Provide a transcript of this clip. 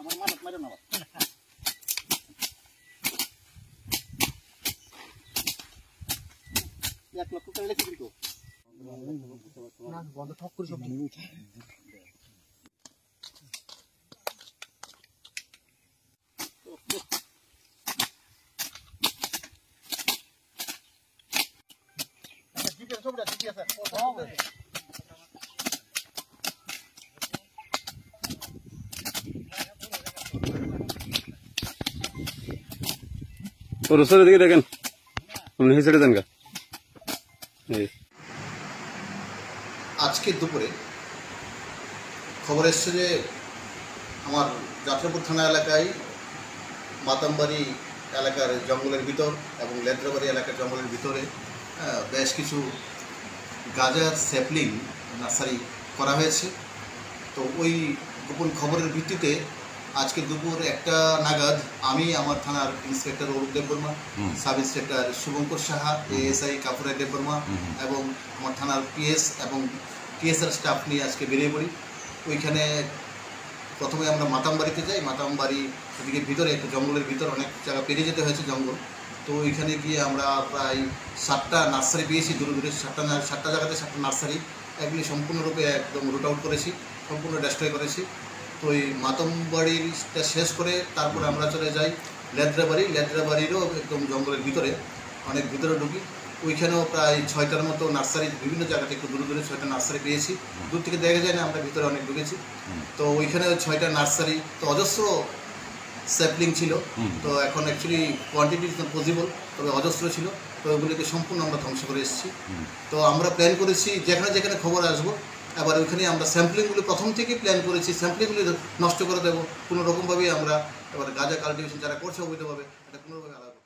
আমার মানত মারে না 1 লক্ষ করে লিখে কিন্তু না বন্ধ ঠক করে সব और उससे देखिए देखें उन्हें से देंगे আজকে দুপুরে খবর এসেছে যে আমার যাত্রাপুর থানা এলাকায় মাতামবাড়ি এলাকার জঙ্গলের ভিতর এবং লেদ্রাবাড়ি এলাকার জঙ্গলের ভিতরে বেশ কিছু গাঁজার স্যাপলিং নার্সারি করা হয়েছে। তো ওই গোপন খবরের ভিত্তিতে আজকে দুপুর 1টা নাগাদ আমি আমার থানার inspector Arup Debbarma, sub inspector Shubhankar Saha, ASI Kapura Debbarma এবং আমার থানার পিএস এবং টিএসআর স্টাফ নিয়ে আজকে বেরিয়ে পড়ি। ওইখানে প্রথমে আমরা মাতামবাড়িতে যাই। মাতামবাড়ি এদিকে ভিতরে একটু জঙ্গলের ভিতর অনেক জায়গা পেরিয়ে যেতে হয়েছে জঙ্গল। তো ওইখানে গিয়ে আমরা প্রায় 7টা নার্সারি পেয়েছি, দূরে দূরে 7টা জায়গাতে 7টা নার্সারি এগুলি সম্পূর্ণরূপে একদম রুট আউট করেছি, সম্পূর্ণ ডেস্ট্রয় করেছি। তো ওই মাতামবাড়িটা শেষ করে তারপরে আমরা চলে যাই লেদ্রাবাড়িরও একদম জঙ্গলের ভিতরে অনেক ভিতরে ঢুকি। ওইখানেও প্রায় 6টার মতো নার্সারি বিভিন্ন জায়গাতে একটু দূরে দূরে 6টা নার্সারি পেয়েছি। দূর থেকে দেখা যায় না, আমরা ভিতরে অনেক ঢুকেছি। তো ওইখানে 6টা নার্সারি তো অজস্র স্যাপলিং ছিল। তো এখন অ্যাকচুয়ালি কোয়ান্টিটি পসিবল, তবে অজস্র ছিল। তো ওগুলিকে সম্পূর্ণ আমরা ধ্বংস করে এসেছি। তো আমরা প্ল্যান করেছি যেখানে যেখানে খবর আসবো এবার ওইখানে আমরা স্যাম্পলিংগুলি প্রথম থেকেই প্ল্যান করেছি, স্যাম্পলিংগুলি নষ্ট করে দেবো কোনো রকমভাবেই আমরা। এবার গাঁজা কাল্টিভেশন যারা করছে অবৈধভাবে এটা কোনোভাবে আলাদা